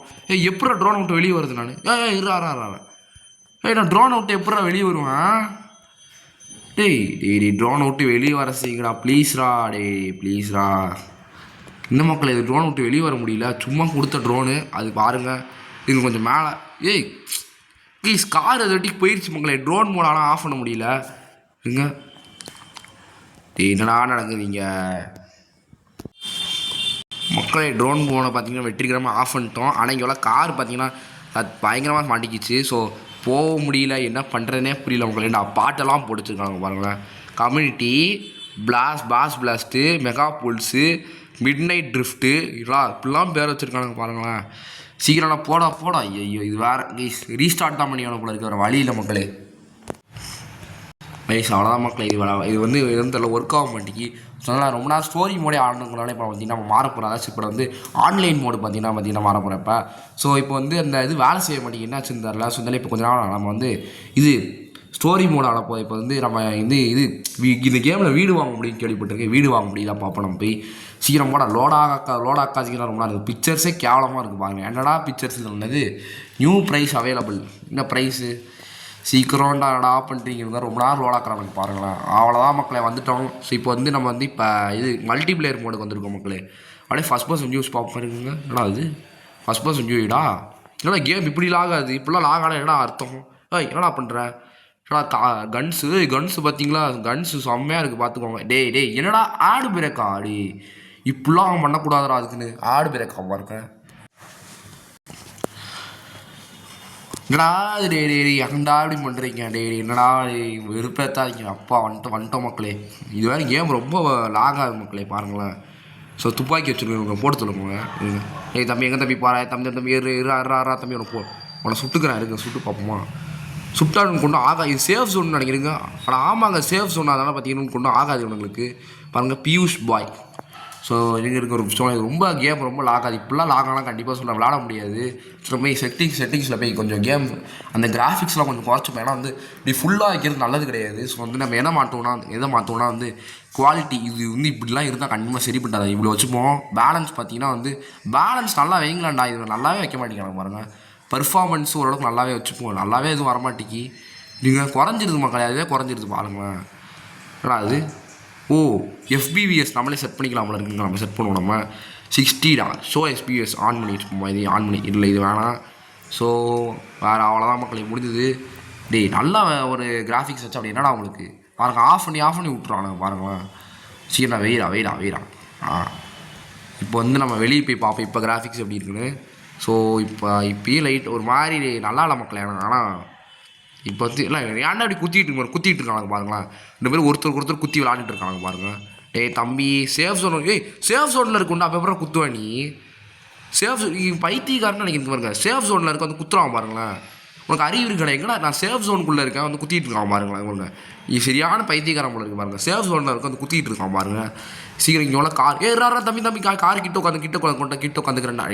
எப்படா ட்ரோனை விட்டு வெளியே வருது நான்? இருறா. நான் ட்ரோனை விட்டு எப்படா வெளியே வருவேன்? டேய் ட்ரோனை விட்டு வெளியே வர செய்யுங்கடா ப்ளீஸ்ரா. ப்ளீஸ்ரா. இந்த மக்கள் இது ட்ரோனை விட்டு வெளியே வர முடியல. சும்மா கொடுத்த ட்ரோனு அது பாருங்கள். இது கொஞ்சம் மேலே. ப்ளீஸ் கார் அதை வட்டிக்கு போயிடுச்சு மக்களே. ட்ரோன் மோடாலாம் ஆஃப் பண்ண முடியல. இருங்க. என்னடா நடக்குதுங்க மக்களே? ட்ரோன் மோடை பார்த்தீங்கன்னா வெற்றிகரமாக ஆஃப் பண்ணிட்டோம். ஆனால் இங்கே உள்ள கார் பார்த்தீங்கன்னா அது பயங்கரமாக மாட்டிக்கிச்சு. ஸோ போக முடியல, என்ன பண்ணுறதுனே புரியல மக்களே. நான் பாட்டெல்லாம் போட்டுச்சுருக்காங்க பாருங்களேன். Community blast, mega bulls, midnight drift, இப்படிலாம் பேர் வச்சுருக்கானுங்க பாருங்களேன். சீக்கிரம் நான் போடா. ஐயோ இது வேறு ரீஸ்டார்ட் தான் பண்ணி போல இருக்க, வேறு வழி இல்லை மக்களே. அவ்வளோதான் மக்களே. இது வந்து தெரியல, ஒர்க் ஆக மாட்டேங்கி. ஸோ அதனால் ரொம்ப நாள் ஸ்டோரி மோடே ஆடணுங்கிறனால இப்போ பார்த்திங்கன்னா நம்ம மாற போகிறோம். அதாச்சும் இப்போ வந்து ஆன்லைன் மோடு பார்த்திங்கன்னா மாற போகிறேன் இப்போ. ஸோ இப்போ வந்து அந்த இது வேலை செய்ய மாட்டேங்குது, என்னாச்சுன்னு தெரில. ஸோ இருந்தாலும் இப்போ கொஞ்ச நாள் நம்ம வந்து இது ஸ்டோரி மோட் ஆட போய் இப்போ வந்து நம்ம இந்த கேமில் வீடு வாங்க முடியும்னு கேள்விப்பட்டிருக்கேன். வீடு வாங்க முடியல பார்ப்போம். நம்ம போய் சீக்கிரம் போட லோடாக்கா சீக்கிரம் ரொம்ப நாள். பிக்சர்ஸே கேவலமாக இருக்குது பாருங்கள். என்னடா பிக்சர்ஸ் சொன்னது? New price available. என்ன ப்ரைஸு? சீக்கிரம்டா பண்ணுறீங்க, ரொம்ப நேரம் லோடாக்குறானுங்க பாருங்களேன். அவ்வளோதான் மக்களே, வந்துட்டோம். ஸோ இப்போ வந்து நம்ம வந்து இப்போ இது மல்டிப்ளேயர் மோடுக்கு வந்திருக்கோம் மக்களே. அப்படியே ஃபஸ்ட் பர்சன் வியூஸ் பார்ப்போங்க. என்னடா அது ஃபஸ்ட் பர்சன் வியூடா? என்னடா கேம் இப்படி ஆகாது? இப்படிலாம் ஆகாது என்னடா அர்த்தம்? என்னடா பண்ணுற? கன்ஸு பார்த்தீங்களா? கன்ஸு செம்மையாக இருக்குது பார்த்துக்கோங்க. டேய் என்னடா ஆடு பிரேக்கா? இப்படிலாம் பண்ணக்கூடாதுடா. அதுக்குன்னு ஆடு பிரேக்கா பாருங்க. என்னடா அது அங்கடா அப்படி பண்ணுறீங்க? என்னடா வெறுப்பேத்தாதீங்க. அப்பா வந்துட்டோம் மக்களே. இது வேறு கேம் ரொம்ப லாக் ஆகுது மக்களே பாருங்களேன். ஸோ துப்பாக்கி வச்சுருக்கோங்க, போட்டு சொல்லுங்க. தம்பி எங்கே தம்பி பாரு? தம்பி இருறா தம்பி உன்னை சுட்டுக்கிறேன். சுட்டு பார்ப்போமா? சுட்டானு கொண்டு ஆகா. இது சேஃப் ஜோன் நினைக்கிறீங்க? ஆனால் ஆமாங்க சேஃப் ஜோன். அதனால் பார்த்தீங்கன்னா கொண்டு ஆகாது உங்களுக்கு பாருங்கள். பியூஷ் பாய். ஸோ எங்கே இருக்க ஒரு விஷயம், இது ரொம்ப கேம் ரொம்ப லாக் ஆகுது. இப்படிலாம் லாக் ஆனால் கண்டிப்பாக சொல்ல விளாட முடியாது. ஸோ போய் செட்டிங்ஸில் போய் கொஞ்சம் கேம் அந்த கிராஃபிக்ஸ்லாம் கொஞ்சம் குறைச்சிப்போம். ஏன்னா வந்து இப்படி ஃபுல்லாக வைக்கிறது நல்லது கிடையாது. ஸோ வந்து நம்ம எதை மாற்றோம்னா வந்து குவாலிட்டி இது வந்து இப்படிலாம் இருந்தால் கண்டிப்பாக சரிப்பட்டாது. இப்படி வச்சுப்போம். பேலன்ஸ் பார்த்தீங்கன்னா வந்து பேலன்ஸ் நல்லா வைங்களாண்டா. இது நல்லாவே வைக்க மாட்டேங்கிறாங்க பாருங்கள். பர்ஃபார்மன்ஸ் ஓரளவுக்கு நல்லாவே வச்சுப்போம். நல்லாவே எதுவும் வரமாட்டேங்கி. நீங்கள் குறைஞ்சிருது மக்களே, அதுவே குறைஞ்சிருது பாருங்களேன். ஏன்னா அது எஃபிவிஎஸ் நம்மளே செட் பண்ணிக்கலாம் போல இருக்குங்க. நம்ம செட் பண்ணுவோம். நம்ம 60 ஷோ எஃபிவிஎஸ் ஆன் பண்ணி வச்சுப்போம். இது ஆன் பண்ணி இல்லை, இது வேணாம். ஸோ வேறு அவ்வளோதான் மக்களே, முடிஞ்சது. நல்லா ஒரு கிராஃபிக்ஸ் வச்சு அப்படி என்னடா உங்களுக்கு பாருங்க. ஆஃப் பண்ணி விட்ருவானுங்க பாருங்களேன். சீக்கிரம் வெயிடா. இப்போ வந்து நம்ம வெளியே போய் பார்ப்போம் இப்போ கிராஃபிக்ஸ் எப்படி இருக்குன்னு. ஸோ இப்போயே லைட் ஒரு மாதிரி நல்லா இல்லை மக்களே. ஆனால் இப்போ வந்து இல்லை ஏன்டா அப்படி குத்திட்டு இருக்காங்க பாருங்களேன். இந்த மாதிரி ஒருத்தர் குத்தி விளாண்டுட்டு இருக்காங்க பாருங்கள். தம்பி சேஃப் ஜோனில் இருக்குண்டா. அப்போ அப்புறம் குத்துவா நீ? பைத்தியக்காரன்னு நினைக்கிறேன் பாருங்க. சேஃப் ஜோனில் இருக்க வந்து குத்துறான் பாருங்களேன். உனக்கு அறிவு இருக்கா? எங்கடா நான் சேஃப் ஜோனுக்குள்ளே இருக்கேன் வந்து குத்திட்டு இருக்கான் பாருங்களேன். இவங்க இது சரியான பைத்தியக்காரன் போல இருக்கு பாருங்கள். சேஃப் ஜோனில் இருக்க வந்து குத்திட்டு இருக்கான் பாருங்கள். சீக்கிரம் இங்கே உள்ள கார் தம்பி கார் கிட்ட உட்காந்துக்கிறேன்டா.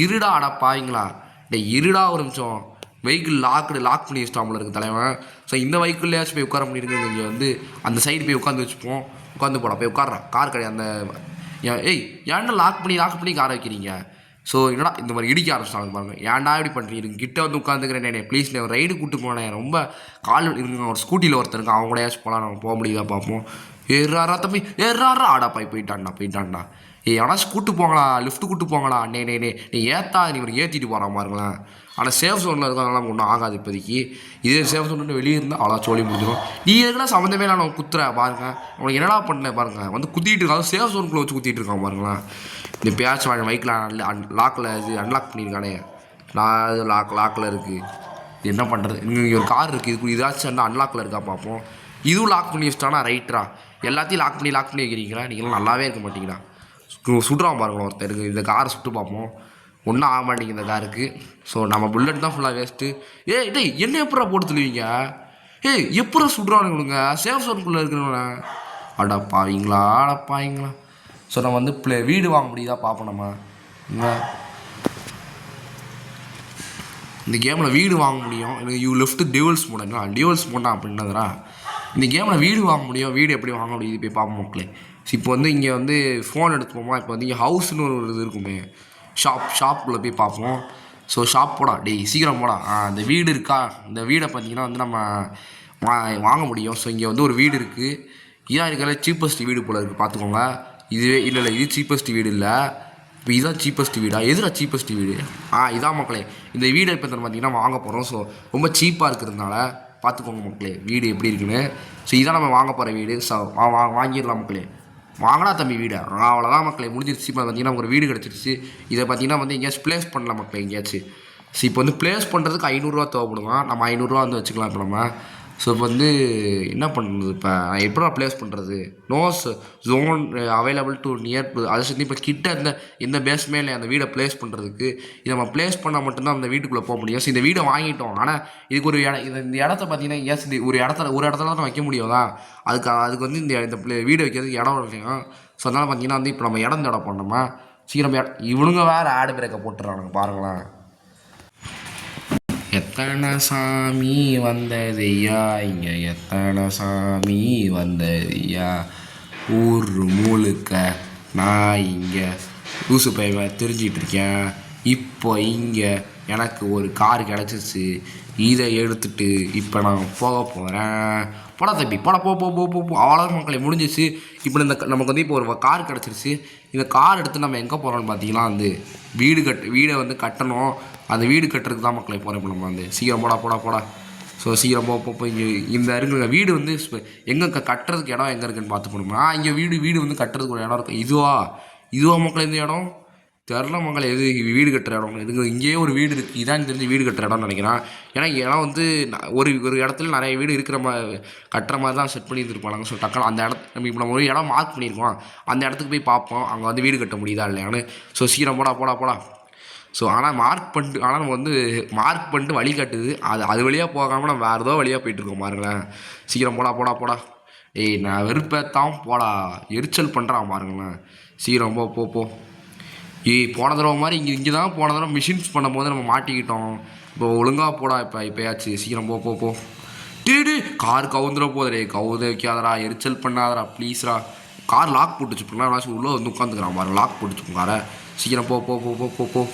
இருடா அடப்பாங்களா. இருடா ஒரு நிமிஷம். வெஹிக்கிள் லாக் பண்ணி வச்சிட்டாமல் இருக்குது தலைவன். ஸோ இந்த வெஹிக்கிள்லேயாச்சும் போய் உட்கார முடியுங்க. இங்கே வந்து அந்த சைடு போய் உட்காந்து வச்சுப்போம். உட்காந்து போடா போய் உட்காடுறான். கார் கிடையாது அந்த ஏன்டா லாக் பண்ணி காரை வைக்கிறீங்க? ஸோ என்னடா இந்த மாதிரி இடிக்க ஆரம்பிச்சிட்டாங்க பாருங்கள். ஏன்டா இப்படி பண்ணுறீங்க? கிட்ட வந்து உட்காந்துக்கிறேன். ப்ளீஸ் நான் ரைடு கூப்பிட்டு போனேன். ரொம்ப கால் இருக்குங்க. ஒரு ஸ்கூட்டியில் ஒருத்தர் இருக்கு, அவங்க கூடயாச்சும் போகலாம். நம்ம போக முடியுதா பார்ப்போம். தம்பி ஆடா போயிட்டான்டா. எவனாச்சும் கூப்பிட்டு போங்களா, லிஃப்ட்டு கூப்பிட்டு போங்களா. நீ ஏற்றா நீ இவனை ஏற்றிட்டு போகிறான் பாருங்களேன். ஆனால் சேஃப் ஜோனில் இருக்கிறதுனால ஒன்றும் ஆகாது இப்போதைக்கு. இதே சேஃப் ஜோன் வெளியே இருந்தால் அவ்வளோ சொல்லி முடிஞ்சிடும். நீ எதுலாம் சம்மந்தமே நான் குத்துற பாருங்க. உனக்கு என்னடா பண்ணேன் பாருங்கள். வந்து குத்திட்டு இருக்காங்க. சேஃப் ஜோனுக்குள்ளே வச்சு குத்திட்டு இருக்கான் பாருங்களேன். இந்த பேட்ச் பைக்கில் லாக்கில் இது அன்லாக் பண்ணியிருக்கானே. நான் இது லாக்கில் இருக்குது. இது என்ன பண்ணுறது? இங்கே ஒரு கார் இருக்குது. இதாச்சும் என்ன அன்லாக்கில் இருக்கா பார்ப்போம். இதுவும் லாக் பண்ணி வச்சிட்டானா ரைட்டரா. எல்லாத்தையும் லாக் பண்ணி வைக்கிறீங்களா? நீங்களாம் நல்லாவே இருக்க மாட்டீங்களா? சுடுறான் பாருங்களா ஒருத்தருக்கு. இந்த காரை சுட்டு பார்ப்போம். ஒன்றும் ஆக மாட்டேங்குது இந்த காருக்கு. ஸோ நம்ம புல்லட் தான் ஃபுல்லாக வேஸ்ட்டு. என்ன எப்படா போட்டு சொல்லுவீங்க? எப்படா சுடுறானுங்க? சேஃப் ஜோனுக்குள்ளே இருக்கிறவன அடப்பாவீங்களா. ஸோ நம்ம வந்து வீடு வாங்க முடியுதா பார்ப்போம் நம்ம. இந்த கேமில் வீடு வாங்க முடியும். எனக்கு you left duels மோடுங்களா, duels Moda அப்படின்னதுரா. இந்த கேமில் வீடு வாங்க முடியும். வீடு எப்படி வாங்க முடியுது போய் பார்ப்போம் மக்களே. இப்போ வந்து இங்கே வந்து ஃபோன் எடுத்துப்போமா. இப்போ வந்து இங்கே ஹவுஸ்னு ஒரு இது இருக்குமே, ஷாப்புக்குள்ளே போய் பார்ப்போம். ஸோ ஷாப் போடா சீக்கிரம் போடா. இந்த வீடு இருக்கா, இந்த வீடை பார்த்தீங்கன்னா வந்து நம்ம வாங்க முடியும். ஸோ இங்கே வந்து ஒரு வீடு இருக்குது. இதான் இருக்கிற சீப்பஸ்ட் வீடு போல் இருக்குது, பார்த்துக்கோங்க. இதுவே இல்லை இது சீப்பஸ்ட் வீடு இல்லை. இப்போ இதான் சீப்பஸ்ட் வீடா, எதுடா சீப்பஸ்ட் வீடு? இதான் மக்களே. இந்த வீடை இப்போ பார்த்தீங்கன்னா வாங்க போகிறோம். ஸோ ரொம்ப சீப்பாக இருக்கிறதுனால பார்த்துக்கோங்க மக்களே வீடு எப்படி இருக்குன்னு. ஸோ இதான் நம்ம வாங்க போகிற வீடு. ஸோ வாங்கிடலாம் மக்களே. வாங்கடா தம்பி வீடு. அவ்வளோதான் மக்களே, முடிஞ்சிருச்சு. இப்போ பார்த்தீங்கன்னா ஒரு வீடு கிடச்சிருச்சு. இதை பார்த்தீங்கன்னா வந்து எங்கேயாச்சும் ப்ளேஸ் பண்ணலாம் மக்களே எங்கேயாச்சும். ஸோ இப்போ வந்து ப்ளேஸ் பண்ணுறதுக்கு 500 தேவைப்படுமா. நம்ம 500 வந்து வச்சுக்கலாம் இப்போ நம்ம. ஸோ இப்போ வந்து என்ன பண்ணுறது, இப்போ நான் எப்படி ப்ளேஸ் பண்ணுறது? No zone available to near. அதை சேர்த்து இப்போ கிட்ட எந்த பேஸுமே இல்லை அந்த வீடை ப்ளேஸ் பண்ணுறதுக்கு. இதை நம்ம ப்ளேஸ் பண்ணால் மட்டும்தான் அந்த வீட்டுக்குள்ளே போக முடியும். ஸோ இந்த வீடை வாங்கிட்டோம். ஆனால் இதுக்கு ஒரு இந்த இடத்த பார்த்தீங்கன்னா எஸ் ஒரு இடத்துல தான் வைக்க முடியாதா. அதுக்கு வந்து இந்த வீடு வைக்கிறதுக்கு இடம் வைக்கணும். ஸோ அதனால் பார்த்தீங்கன்னா வந்து இப்போ நம்ம இடம் தடை பண்ணோமா. சீக்கிரம் இவனுங்க வேறு ஆடு பிரேக்கை போட்டுறானுங்க பாருங்களேன். எத்தனை சாமி வந்ததையா இங்கே, எத்தனை சாமி வந்ததையா, ஊர் முழுக்க நான் இங்கே லூசு பையன் தெரிஞ்சிகிட்டு இருக்கேன். இப்போ இங்கே எனக்கு ஒரு கார் கிடச்சிச்சு. இதை எடுத்துகிட்டு இப்போ நான் போக போகிறேன். போடா தம்பி போடா, போ போ போ போ. அவ்வளோதான் மக்களை முடிஞ்சிச்சு. இப்போ நமக்கு வந்து இப்போ ஒரு கார் கிடச்சிருச்சு. இந்த கார் எடுத்து நம்ம எங்கே போகிறோம்னு பார்த்தீங்கன்னா வந்து வீடை வந்து கட்டணும். அந்த வீடு கட்டுறதுக்கு தான் மக்களை போகிறேன். இப்போ நம்ம வந்து சீக்கிரம் போடா. ஸோ சீக்கிரம் போ. இங்கே இந்த இருக்கிற வீடு வந்து எங்கே கட்டுறதுக்கு இடம் எங்கே இருக்குன்னு பார்த்து போகணுமா. இங்கே வீடு வந்து கட்டுறதுக்கு ஒரு இடம் இருக்குது. இதுவா மக்களை இந்த இடம் தெரில மக்களை. எது வீடு கட்டுற இடம் இதுக்கு இங்கேயே ஒரு வீடு இருக்குது. இதான் தெரிஞ்சு வீடு கட்டுற இடம்னு நினைக்கிறேன். ஏன்னா இடம் வந்து ஒரு இடத்துல நிறைய வீடு இருக்கிற கட்டுற மாதிரி தான் செட் பண்ணி இருப்பாங்க. ஸோ டக்குனு அந்த நம்ம இப்போ நம்ம ஒரு இடம் மார்க் பண்ணியிருக்கோம். அந்த இடத்துக்கு போய் பார்ப்போம் அங்கே வந்து வீடு கட்ட முடியுதா இல்லையான்னு. ஸோ சீக்கிரம் போடா. ஸோ ஆனால் நம்ம வந்து மார்க் பண்ணிட்டு வழி கட்டுது. அது வழியாக போகாமல் நம்ம வேறு ஏதோ வழியாக போயிட்டுருக்கோம் பாருங்களேன். சீக்கிரம் போடா. நான் வெறுப்பேத்தான் போடா, எரிச்சல் பண்ணுறான் பாருங்களேன். சீக்கிரம் போ. போன தடவை மாதிரி இங்கே தான் போன தடவை மிஷின்ஸ் பண்ணும் போது நம்ம மாட்டிக்கிட்டோம். இப்போ ஒழுங்காக போடா. இப்போயாச்சு சீக்கிரம் போ. கார் கவுந்துட போதுடே, கவுத வைக்காதடா, எரிச்சல் பண்ணாதடா ப்ளீஸ்ரா. கார் லாக் போட்டு வச்சுப்போம். உள்ளே வந்து உட்காந்துக்கிறான் பாரு, லாக் போட்டு வச்சுப்போம் காரை. சீக்கிரம் போ.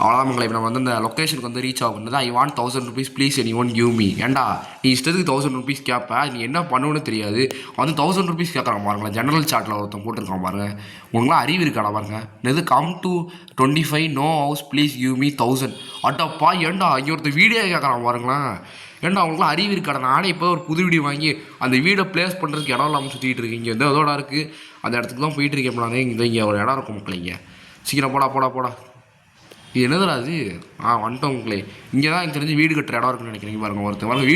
அவ்வளோதான் மக்களை. இப்போ நம்ம வந்து இந்த லொக்கேஷனுக்கு வந்து ரீச் ஆகுது. I want 1000 rupees please any one give me. ஏண்டா நீ இஷ்டத்துக்கு 1000 rupees கேட்ப, நீ என்ன பண்ணுன்னு தெரியாது. வந்து 1000 rupees கேட்குறான் பாருங்களேன். ஜெனரல் சார்ட்டில் ஒருத்தன் போட்டிருக்கான் பாருங்க. உங்களாம் அறிவு இருக்காடா பாருங்க. இது come to 25 no house please give me 1000. அட்டப்பா ஏண்டா இங்கே ஒருத்தர் வீடியோ கேட்குறான் பாருங்களேன். ஏண்டா அவங்களுக்குலாம் அறிவு இருக்காடா. நானே இப்போ ஒரு புது வீடியோ வாங்கி அந்த வீடை ப்ளேஸ் பண்ணுறதுக்கு இடம் இல்லாமல் சுற்றிட்டு இருக்கேன். இங்கே வந்து அதோட இருக்குது. அந்த இடத்துக்கு தான் போயிட்டு இருக்கேன். நான் இங்கே ஒரு இடம் இருக்கும் மக்களை. இங்கே சீக்கிரம் போடா. இது என்னதுடா அது? வந்துட்டோம் மக்களே. இங்கே தான் எனக்கு தெரிஞ்சு வீடு கட்டுற இடம் இருக்குன்னு நினைக்கிறீங்க பாருங்க. ஒருத்தர்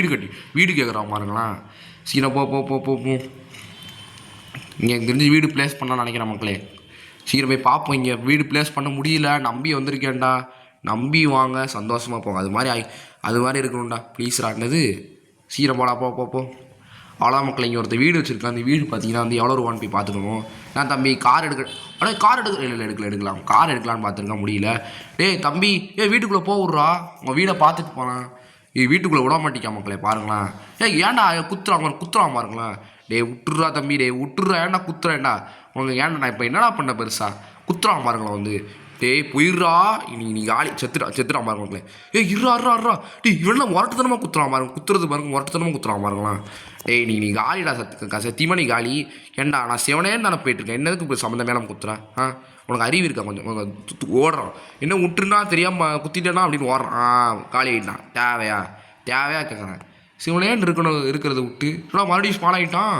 வீடு கேட்குறான் பாருங்களேன். சீக்கிரம் போ. இங்கே எனக்கு தெரிஞ்சு வீடு ப்ளேஸ் பண்ணலான்னு நினைக்கிறேன் மக்களே. சீக்கிரம் போய் பார்ப்போம். இங்கே வீடு ப்ளேஸ் பண்ண முடியல. நம்பி வந்திருக்கேன்டா. நம்பி வாங்க, சந்தோஷமாக போங்க. அது மாதிரி இருக்கணும்டா ப்ளீஸ்ரா. என்னது சீக்கிரம் போடா போ. அவ்வளோதான் மக்கள். இங்கே ஒருத்தர் வீடு வச்சுருக்கேன். அந்த வீடு பார்த்தீங்கன்னா வந்து எவ்வளோ ரூபான்னு போய் பார்த்துக்கணும். நான் தம்பி கார் எடுக்கலாம். கார் எடுக்கலான்னு பார்த்துருக்கேன், முடியல. தம்பி வீட்டுக்குள்ளே போடுறா. உங்கள் வீடை பார்த்துட்டு போனேன். வீட்டுக்குள்ளே விட மாட்டேங்க மக்களே பாருங்களேன். ஏன்டா குத்துறான் பாருங்களேன். விட்டுறா தம்பி, விட்டுறா. ஏன்டா குத்துறேன்டா ஏன்டா நான் இப்போ என்னடா பண்ண பெருசா குத்துறான் பாருங்களேன் வந்து. போயிடுறா நீ காலி செத்துறான் பாருங்க மக்களே. இருறா. இவெல்லாம் முரட்டுத்தனமாக குத்துறான் பாருங்க. குத்துறது பாருங்க, முரட்டுத்தனமாக குத்துறான் பாருங்களேன். நீ காலிடா, சத்தியமாக நீ காலி. ஏன்டா நான் சிவனேன்னு தானே போயிட்டுருக்கேன். என்னதுக்கு இப்போ சம்மந்தம் மேலே குத்துறேன்? உனக்கு அறிவு இருக்கா கொஞ்சம்? ஓடுறான். என்ன விட்டுருந்தா தெரியாமல் குத்திட்டேன்னா அப்படின்னு ஓடுறான். காலி ஆகிட்டான். தேவையா கேட்குறேன். சிவனேன்னு இருக்கிறத விட்டு மறுபடியும் ஸ்பான் ஆகிட்டான்.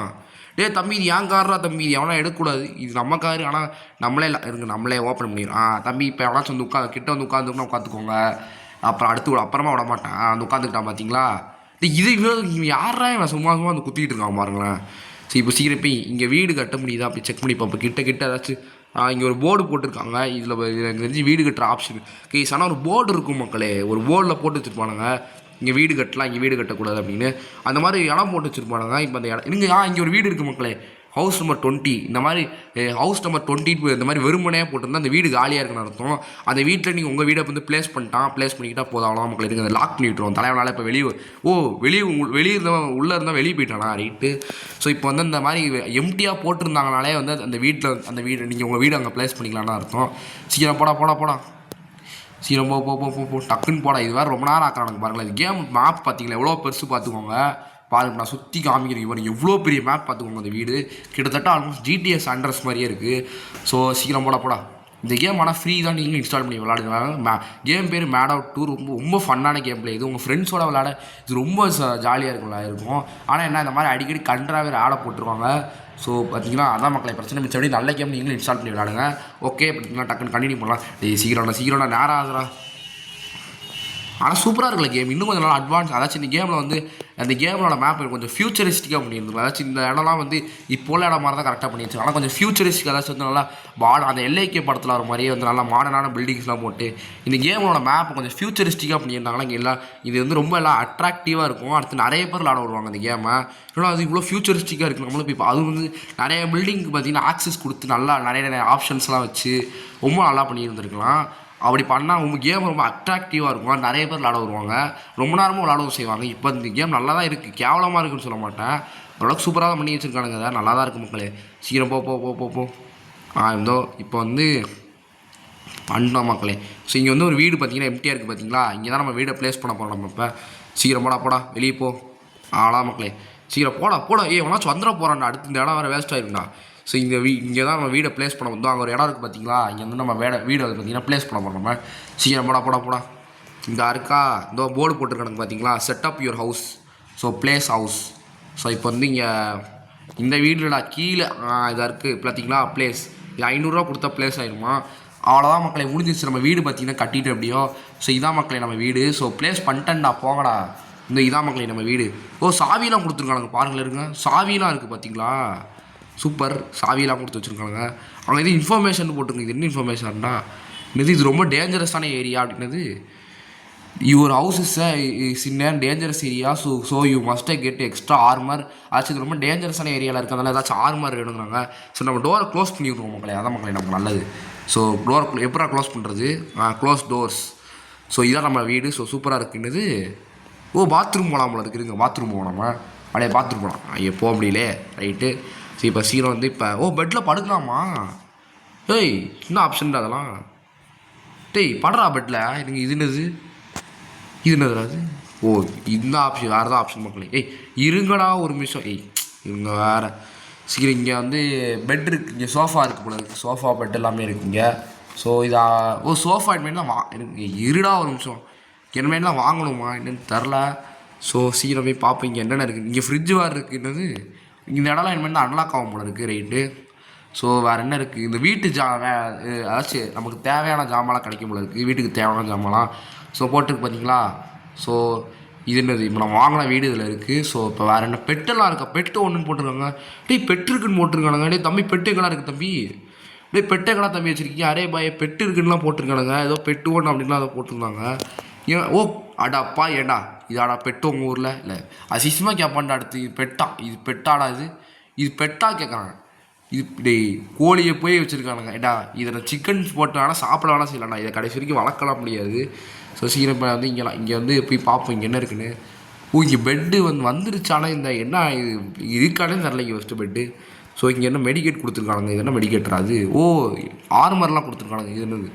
தம்பி இது ஏன் காரா தம்பி, இது எவனா எடுக்கக்கூடாது. இது நம்ம காரு. ஆனால் நம்மளே ஓப்பன் பண்ணிடும். தம்பி இப்போ எவனா வந்து கிட்ட வந்து உட்காந்துக்கணும், உட்காந்துக்கோங்க. அப்புறமா விட மாட்டேன். வந்து உட்காந்துக்கிட்டான் பார்த்தீங்களா. இது யாரா இவன் சும்மா வந்து குத்திக்கிட்டு இருக்கான் பாருங்களேன். சரி இப்போ சீக்கிரம் போய் இங்கே வீடு கட்ட முடியுதா அப்படி செக் பண்ணி இப்போ கிட்ட ஏதாச்சும் இங்கே ஒரு போர்டு போட்டிருக்காங்க. இதில் எனக்கு தெரிஞ்சு வீடு கட்டுற ஆப்ஷன் கேஸ். ஆனால் ஒரு போர்டு இருக்கும் மக்களே. ஒரு போர்டில் போட்டு வச்சுருப்பானுங்க, இங்கே வீடு கட்டலாம், இங்கே வீடு கட்டக்கூடாது அப்படின்னு. அந்த மாதிரி இடம் போட்டு வச்சுருப்பானுங்க. இப்போ அந்த இடம் இங்கே ஒரு வீடு இருக்குது மக்களே. ஹவுஸ் நம்பர் 20 இந்த மாதிரி ஹவுஸ் நம்பர் 22 இந்த மாதிரி வெறுமனே போட்டிருந்தா அந்த வீடு காலியாக இருக்குன்னு அர்த்தம். அந்த வீட்டில் நீங்கள் உங்கள் வீடை வந்து ப்ளேஸ் பண்ணிக்கிட்டால் போதும். அவ்வளோ மக்கள் இருக்குது. அந்த லாக் பண்ணி விட்டுருவோம் தலைவனால். இப்போ வெளியே இருந்தவன் உள்ளே இருந்தால் வெளியே போயிட்டானா ரைட்டு. ஸோ இப்போ வந்து இந்த மாதிரி எம்டியாக போட்டிருந்தாங்கனாலே வந்து அந்த வீடு நீங்கள் உங்கள் வீடு அங்கே ப்ளேஸ் பண்ணிக்கலான்னு அர்த்தம். சீக்கிரம் போடா சீக்கிரம் போ டக்குன்னு போடா. இது வேறு ரொம்ப நேரம் ஆக்கிறானுங்க பாருங்களேன். இது கேம் மேப் பார்த்தீங்களா எவ்வளோ பெருசு பார்த்துக்கோங்க. பாருங்க நான் சுற்றி காமிக்கிறேன். இவன் எவ்வளோ பெரிய மேப் பார்த்துக்கோங்க. அந்த வீடு கிட்டத்தட்ட ஆல்மோஸ்ட் ஜிடிஎஸ் அண்ட்ரஸ் மாதிரியே இருக்குது. ஸோ சீக்கிரம் போடா. இந்த கேம் ஆனால் ஃப்ரீ தான், நீங்களும் இன்ஸ்டால் பண்ணி விளாடுங்க. கேம் பேர் மேட் அவுட் 2. ரொம்ப ஃபன்னான கேம் பிளே. இது உங்கள் ஃப்ரெண்ட்ஸோட விளாட இது ரொம்ப ஜாலியாக இருக்கும். ஆனால் என்ன இந்த மாதிரி அடிக்கடி கன்றாவே ஆட போட்டுருவாங்க. ஸோ பார்த்தீங்கன்னா அதான் மக்களை பிரச்சனை. மிச்சபடி நல்ல கேம் நீங்களும் இன்ஸ்டால் பண்ணி விளாடுங்க. ஓகே பார்த்தீங்கன்னா டக்குன்னு கண்டினியூ பண்ணலாம். சீக்கிரம் நேரம் ஆகுதுடா. ஆனால் சூப்பராக இருக்குல்ல கேம். இன்னும் கொஞ்சம் நல்லா அட்வான்ஸ். அதாச்சும் இந்த கேமில் வந்து அந்த கேமோட மேப் கொஞ்சம் ஃபியூச்சரிஸ்டிக்காக பண்ணியிருந்தோம். அதாச்சும் இந்த இடம்லாம் வந்து இப்போ உள்ள இடம் மாதிரி தான் கரெக்டாக பண்ணி வச்சுருக்காங்க. ஆனால் கொஞ்சம் ஃபியூச்சரிஸ்டிக். அதாச்சும் வந்து நல்லா அந்த எல்ஐகே படத்தில் வர மாதிரியே வந்து நல்லா மாடர்னான பில்டிங்ஸ்லாம் போட்டு இந்த கேமோட மேப் கொஞ்சம் ஃபியூச்சரிஸ்டிக்காக பண்ணியிருந்தாங்கன்னா இங்கே எல்லாம் இது வந்து ரொம்ப எல்லாம் அட்ராக்டிவாக இருக்கும். அடுத்து நிறைய பேர் விளாட வருவாங்க அந்த கேமை. ஏன்னா அது இவ்வளோ ஃபியூச்சரிஸ்டிக்காக இருக்குது. நம்மளும் இப்போ அது வந்து நிறைய பில்டிங்க்கு பார்த்தீங்கன்னா ஆக்சஸ் கொடுத்து நல்லா நிறைய ஆப்ஷன்ஸ்லாம் வச்சு ரொம்ப நல்லா பண்ணியிருந்துருக்கலாம். அப்படி பண்ணால் உங்கள் கேம் ரொம்ப அட்ராக்டிவாக இருக்கும். நிறைய பேர் விளாட வருவாங்க. ரொம்ப நேரமும் விளாடவும் செய்வாங்க. இப்போ இந்த கேம் நல்லா தான் இருக்குது. கேவலமாக இருக்குன்னு சொல்ல மாட்டேன். ஓரளவுக்கு சூப்பராக தான் பண்ணி வச்சுருக்கானுங்க. அதை நல்லா தான் இருக்குது மக்களே. சீக்கிரம் போ. இருந்தோ இப்போ வந்து பண்ணோம் மக்களே. ஸோ இங்கே வந்து ஒரு வீடு பார்த்தீங்கன்னா எம்டியாக இருக்குது பார்த்தீங்களா. இங்கே தான் நம்ம வீடை ப்ளேஸ் பண்ண போகிறோம். நம்ம இப்போ சீக்கிரம் போடா வெளியே போ. மக்களே சீக்கிரம் போடா. எவனாச்சும் வந்துட போகிறான்டா. அடுத்து இந்த இடம் வேறு வேஸ்ட் ஆகிருக்குண்ணா. ஸோ இங்கே தான் நம்ம வீடை ப்ளேஸ் பண்ண வந்தோம். அங்கே ஒரு இடம் இருக்குது பார்த்தீங்களா. இங்கே வந்து நம்ம வீடு வந்து பார்த்தீங்கன்னா ப்ளேஸ் பண்ண போகிறோம். நம்ம சீக்கிரம் போடா. இங்கே இருக்கா இந்த போர்டு போட்டுருக்கானுங்க பார்த்தீங்களா. Setup your house. So place house. So இப்போ வந்து இங்கே இந்த வீடுடா கீழே இதாக இருக்குது பார்த்தீங்களா ப்ளேஸ். இது 500 கொடுத்தா ப்ளேஸ் ஆகிருமா. அவ்வளோதான் மக்களை முடிஞ்சிச்சு. நம்ம வீடு பார்த்தீங்கன்னா கட்டிட்டு எப்படியோ. ஸோ இதான் மக்களை நம்ம வீடு. ஸோ ப்ளேஸ் பண்ணிட்டேன்டா போங்கடா. இதான் மக்களை நம்ம வீடு. சாவிலாம் கொடுத்துருக்கானுங்க பாருங்களேன். இருங்க சாவிலாம் இருக்குது பார்த்தீங்களா. சூப்பர். சாவியெல்லாம் கொடுத்து வச்சுருக்காங்க. அவங்க எது இன்ஃபர்மேஷன் போட்டுருங்க. இது என்ன இன்ஃபர்மேஷன்னா இது ரொம்ப டேஞ்சரஸான ஏரியா அப்படின்னது. Your house is in dangerous area. So you must get extra armour. ஆச்சு இது ரொம்ப டேஞ்சரஸான ஏரியாவில் இருக்கிறதால ஏதாச்சும் ஆர்மர் வேணுங்கிறாங்க. ஸோ நம்ம டோரை க்ளோஸ் பண்ணி விடுவோம் மக்களே. அதான் மக்களே நமக்கு நல்லது. ஸோ டோர் எப்படா க்ளோஸ் பண்ணுறது. Close doors. ஸோ இதான் நம்ம வீடு. ஸோ சூப்பராக இருக்குன்னது. பாத்ரூம் போகலாம் போல இருக்குதுங்க. பாத்ரூம் போகலாம். நம்ம அப்படியே பாத்ரூம் போகலாம். ஐயோ போக முடியலே ரைட்டு. சரி இப்போ சீக்கிரம் வந்து இப்போ பெட்டில் படுக்கலாமா. என்ன ஆப்ஷன் அதெல்லாம். படுறா பெட்டில். எனக்கு இது என்னது அது. இந்த ஆப்ஷன் வேறு தான் ஆப்ஷன் மக்களே. இருங்கடா ஒரு நிமிஷம். இவங்க வேறு. சீக்கிரம் இங்கே வந்து பெட் இருக்குது. இங்கே சோஃபா இருக்குது போல இருக்குது. சோஃபா பெட் எல்லாமே இருக்குங்க. ஸோ இதா சோஃபா இனிமேல் தான் எனக்கு இருடா ஒரு நிமிஷம். இனிமேலாம் வாங்கணுமா என்னென்னு தெரில. ஸோ சீக்கிரம் போய் பார்ப்போம் இங்கே என்னென்ன இருக்குது. இங்கே ஃப்ரிட்ஜ் வேறு இருக்குன்றது. இந்த இடம்லாம் இனிமேல் தான் அன்லாக் ஆகும் போல இருக்குது ரைட்டு. ஸோ வேறு என்ன இருக்குது. இந்த வீட்டு அதாச்சும் நமக்கு தேவையான ஜாமான்லாம் கிடைக்கும் போல இருக்குது. வீட்டுக்கு தேவையான ஜாமான்லாம் ஸோ போட்டுருக்கு பார்த்தீங்களா. ஸோ இது என்னது இப்போ நம்ம வாங்கின வீடு இதில் இருக்குது. ஸோ இப்போ வேறு என்ன பெட்டெல்லாம் இருக்கா. பெட்டு ஒன்றுன்னு போட்டிருக்காங்க. பெட்டு இருக்குன்னு போட்டிருக்கானுங்க. தம்பி பெட்டு எங்கெல்லாம் இருக்குது தம்பி. பெட்டு எங்கெல்லாம் தம்பி வச்சுருக்கீங்க. அரே பாய் பெட்டு இருக்குன்னுலாம் போட்டிருக்கானுங்க. ஏதோ பெட்டு ஒன்று அப்படின்லாம் அதை போட்டிருந்தாங்க. அடாப்பா ஏண்டா இதாடா பெட்டு உங்கள் ஊரில் இல்லை அசிசமாக கேட்பான்டா. அடுத்து இது பெட்டாடா இது பெட்டா கேட்குறாங்க. இது கோழியை போய் வச்சுருக்கானுங்க. ஏடா இதை சிக்கன் போட்டு வேணால் சாப்பிட வேணால் செய்யலாம்டா. இதை கடைசி வரைக்கும் வளர்க்கலாம் முடியாது. ஸோ சீக்கிரம் வந்து இங்கே வந்து போய் பார்ப்போம் இங்கே என்ன இருக்குன்னு. இங்கே பெட்டு வந்துருச்சானா இந்த என்ன இது இருக்கானே தெரில. இங்கே ஃபஸ்ட்டு பெட்டு. ஸோ இங்கே என்ன மெடிக்கேட் கொடுத்துருக்கானுங்க. இது என்ன மெடிக்கேட்டரா அது. ஆர்மர்லாம் கொடுத்துருக்கானுங்க. இது என்னது.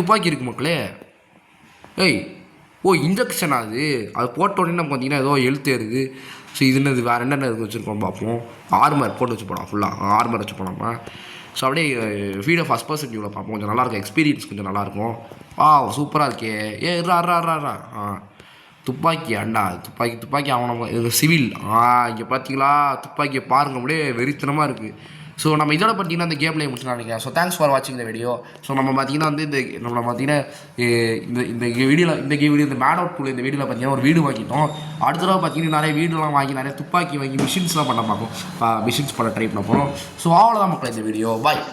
துப்பாக்கி இருக்குது மக்களே. இன்ஜெக்ஷன் அது போட்டோடனே நம்ம பார்த்தீங்கன்னா ஏதோ எழுத்தேருது. ஸோ இது என்னது வேறு என்னென்ன இருக்குது வச்சுருக்கோம் பார்ப்போம். ஆர்மர் போட்டு வச்சு போகலாம். ஃபுல்லாக ஆர்மர் வச்சு போனோம்மா. ஸோ அப்படியே வீடியோ ஃபஸ்ட் பர்சன் வியூவில் பார்ப்போம். கொஞ்சம் நல்லாயிருக்கும். எக்ஸ்பீரியன்ஸ் கொஞ்சம் நல்லாயிருக்கும். சூப்பராக இருக்கே. துப்பாக்கி அண்டா துப்பாக்கி அவன் இது சிவில். இங்கே பார்த்தீங்களா துப்பாக்கியை பாருங்க அப்படியே வெறித்தனமாக இருக்குது. ஸோ நம்ம இதோட பார்த்தீங்கன்னா இந்த கேம் பிளே முடிச்சு நினைக்கிறேன். ஸோ தேங்க்ஸ் ஃபார் வாட்சிங் இந்த வீடியோ. ஸோ நம்ம பார்த்தீங்கன்னா வந்து நம்ம பார்த்தீங்கன்னா இந்த வீடியோ இந்த மேட் அவுட் 2 இந்த வீடியோவில் பார்த்தீங்கன்னா ஒரு வீடு வாங்கிட்டோம். அடுத்த தடவை பார்த்தீங்கன்னா நிறைய வீடுலாம் வாங்கி நிறைய துப்பாக்கி வாங்கி மிஷின்ஸ்லாம் பண்ண பார்ப்போம். மிஷின்ஸ் பண்ண ட்ரை பண்ண போகிறோம். ஸோ அவ்வளோதான் மக்கள் இந்த வீடியோ. பாய்.